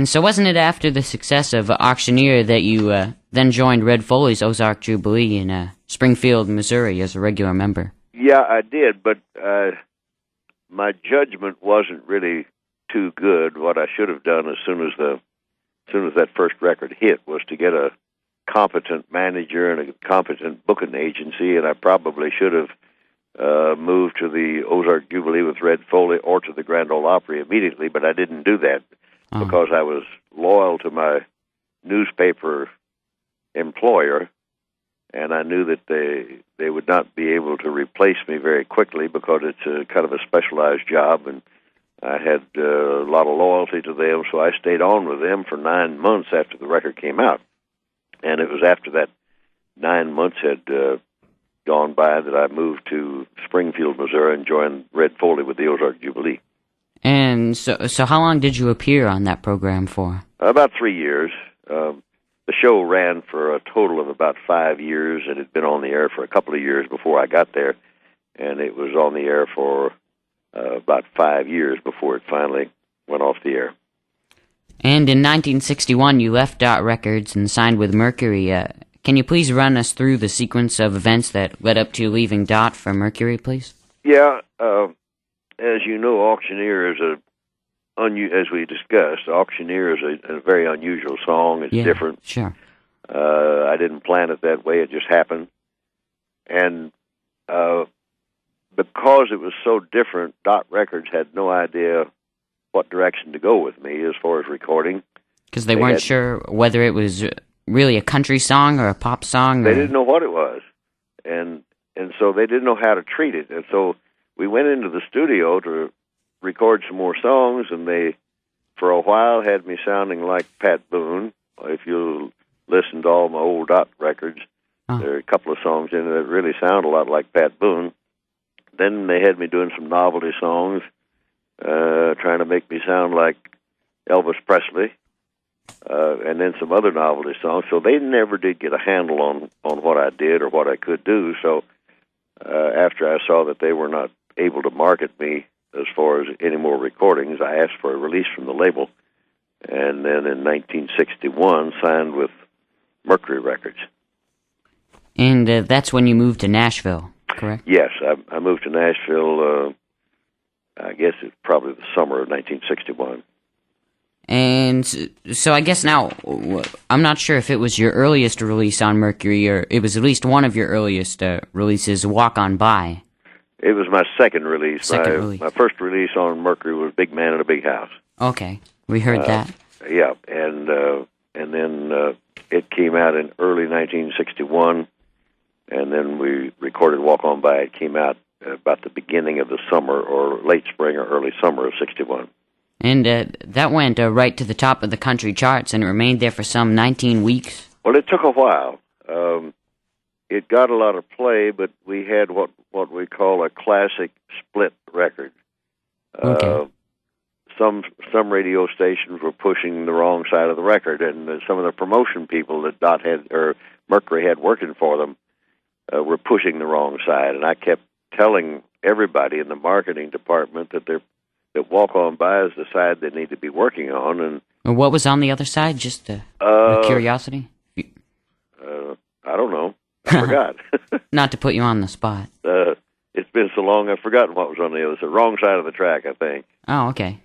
And so wasn't it after the success of Auctioneer that you then joined Red Foley's Ozark Jubilee in Springfield, Missouri as a regular member? Yeah, I did, but my judgment wasn't really too good. What I should have done as soon as that first record hit was to get a competent manager and a competent booking agency, and I probably should have moved to the Ozark Jubilee with Red Foley or to the Grand Ole Opry immediately, but I didn't do that because I was loyal to my newspaper employer, and I knew that they would not be able to replace me very quickly because it's a kind of a specialized job, and I had a lot of loyalty to them, so I stayed on with them for 9 months after the record came out. And it was after that 9 months had gone by that I moved to Springfield, Missouri, and joined Red Foley with the Ozark Jubilee. And so how long did you appear on that program for? About 3 years. The show ran for a total of about 5 years. It had been on the air for a couple of years before I got there, and it was on the air for about 5 years before it finally went off the air. And in 1961, you left Dot Records and signed with Mercury. Can you please run us through the sequence of events that led up to leaving Dot for Mercury, please? Yeah, as you know, Auctioneer is as we discussed, Auctioneer is a very unusual song. It's different. Sure. I didn't plan it that way. It just happened. And because it was so different, Dot Records had no idea what direction to go with me as far as recording. Because they weren't sure whether it was really a country song or a pop song? They didn't know what it was. And so they didn't know how to treat it. And so we went into the studio to record some more songs, and they, for a while, had me sounding like Pat Boone. If you listen to all my old Dot records, there are a couple of songs in there that really sound a lot like Pat Boone. Then they had me doing some novelty songs, trying to make me sound like Elvis Presley, and then some other novelty songs. So they never did get a handle on what I did or what I could do. So after I saw that they were not able to market me as far as any more recordings, I asked for a release from the label, and then in 1961 signed with Mercury Records. And that's when you moved to Nashville, correct? Yes, I moved to Nashville, I guess it's probably the summer of 1961. And so I guess now, I'm not sure if it was your earliest release on Mercury, or it was at least one of your earliest releases, Walk On By. It was my second release. My first release on Mercury was Big Man in a Big House. Okay, we heard that. Yeah, and then it came out in early 1961, and then we recorded Walk On By. It came out about the beginning of the summer, or late spring or early summer of 61. And that went right to the top of the country charts, and it remained there for some 19 weeks. Well, it took a while. It got a lot of play, but we had what we call a classic split record. Okay. Some radio stations were pushing the wrong side of the record, and some of the promotion people that Dot had or Mercury had working for them were pushing the wrong side. And I kept telling everybody in the marketing department that Walk On By is the side they need to be working on. And what was on the other side? Just a curiosity. I don't know. I forgot. Not to put you on the spot. It's been so long, I've forgotten what was on the other side. Wrong side of the track, I think. Oh, okay.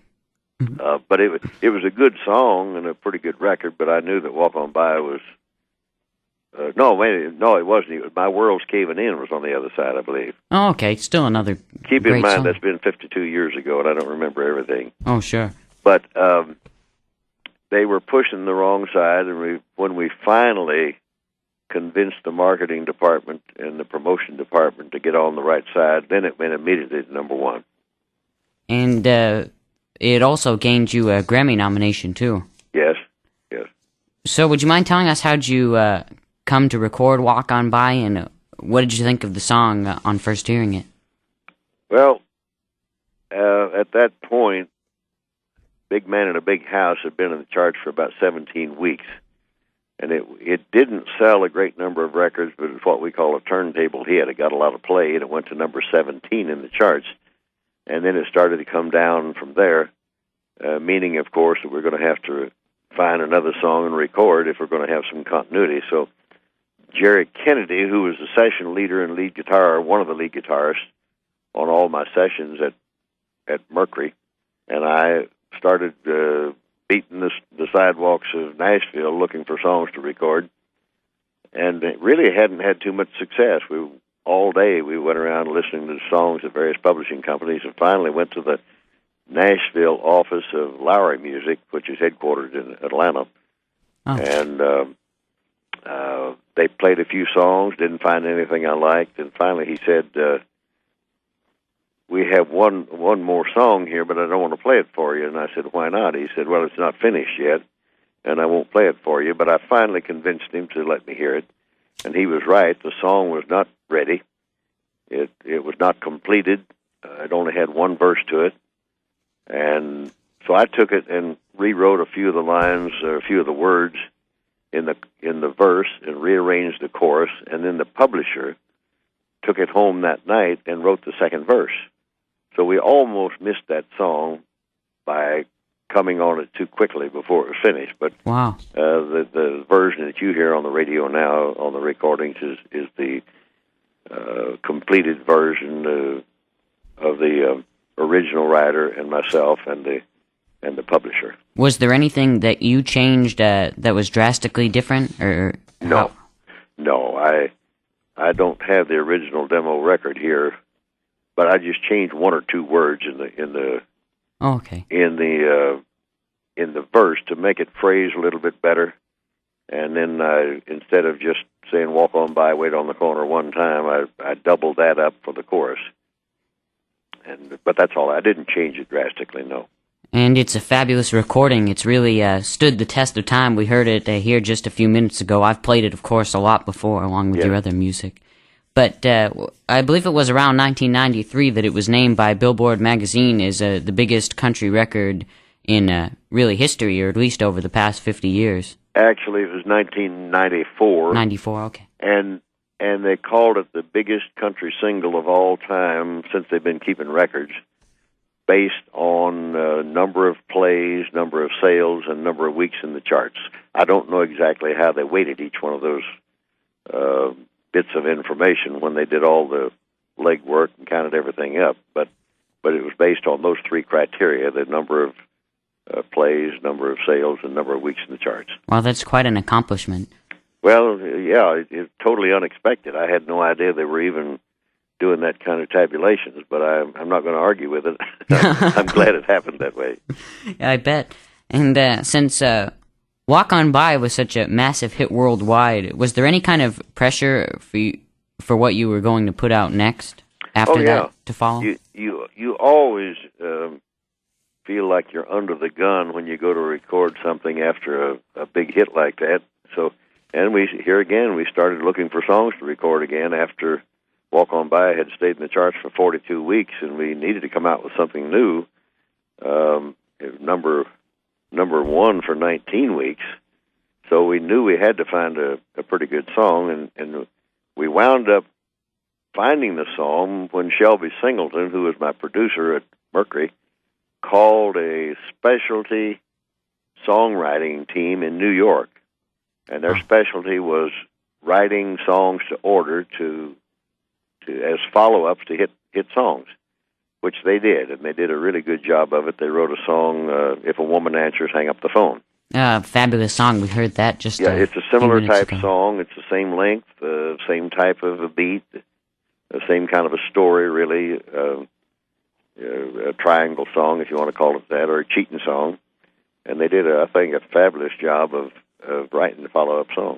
But it was a good song and a pretty good record, but I knew that Walk On By was... No, it wasn't. My World's Caving In was on the other side, I believe. Oh, okay. Still another Keep in mind, song. That's been 52 years ago, and I don't remember everything. Oh, sure. But they were pushing the wrong side, and when we finally convinced the marketing department and the promotion department to get on the right side, then it went immediately to number one. And it also gained you a Grammy nomination, too. Yes. So would you mind telling us how'd you come to record Walk On By, and what did you think of the song on first hearing it? Well, at that point, Big Man in a Big House had been in the charts for about 17 weeks. And it didn't sell a great number of records, but it's what we call a turntable hit. It got a lot of play, and it went to number 17 in the charts. And then it started to come down from there, meaning, of course, that we're going to have to find another song and record if we're going to have some continuity. So Jerry Kennedy, who was the session leader and lead guitar, one of the lead guitarists on all my sessions at Mercury, and I started beating the sidewalks of Nashville looking for songs to record, and it really hadn't had too much success. All day we went around listening to songs at various publishing companies, and finally went to the Nashville office of Lowry Music, which is headquartered in Atlanta, and they played a few songs, didn't find anything I liked, and finally he said, we have one more song here, but I don't want to play it for you. And I said, why not? He said, well, it's not finished yet, and I won't play it for you. But I finally convinced him to let me hear it, and he was right. The song was not ready. It was not completed. It only had one verse to it. And so I took it and rewrote a few of the lines, or a few of the words in the verse, and rearranged the chorus, and then the publisher took it home that night and wrote the second verse. So we almost missed that song by coming on it too quickly before it was finished. But wow, the version that you hear on the radio now on the recordings is the completed version of the original writer and myself and the publisher. Was there anything that you changed that was drastically different, or no? I don't have the original demo record here, but I just changed one or two words in the verse to make it phrase a little bit better, and then instead of just saying "walk on by, wait on the corner" one time, I doubled that up for the chorus. But that's all. I didn't change it drastically, no. And it's a fabulous recording. It's really stood the test of time. We heard it here just a few minutes ago. I've played it, of course, a lot before, along with your other music. But I believe it was around 1993 that it was named by Billboard magazine as the biggest country record in really history, or at least over the past 50 years. Actually, it was 1994. 94, okay. And they called it the biggest country single of all time since they've been keeping records, based on number of plays, number of sales, and number of weeks in the charts. I don't know exactly how they weighted each one of those bits of information when they did all the legwork and counted everything up, but it was based on those three criteria: the number of plays, number of sales, and number of weeks in the charts. Well, that's quite an accomplishment. Well, yeah, it's totally unexpected. I had no idea they were even doing that kind of tabulations, but I'm not going to argue with it. I'm glad it happened that way. I bet. And since Walk On By was such a massive hit worldwide, was there any kind of pressure for what you were going to put out next after that to follow? You always feel like you're under the gun when you go to record something after a big hit like that. So, and we started looking for songs to record again after Walk On By had stayed in the charts for 42 weeks, and we needed to come out with something new. Number one for 19 weeks, so we knew we had to find a pretty good song, and we wound up finding the song when Shelby Singleton, who was my producer at Mercury, called a specialty songwriting team in New York, and their specialty was writing songs to order as follow-ups to hit songs, which they did, and they did a really good job of it. They wrote a song, If a Woman Answers, Hang Up the Phone. Fabulous song. We heard that just it's a similar type song. It's the same length, same type of a beat, the same kind of a story, really, a triangle song, if you want to call it that, or a cheating song. And they did, I think, a fabulous job of writing the follow-up song.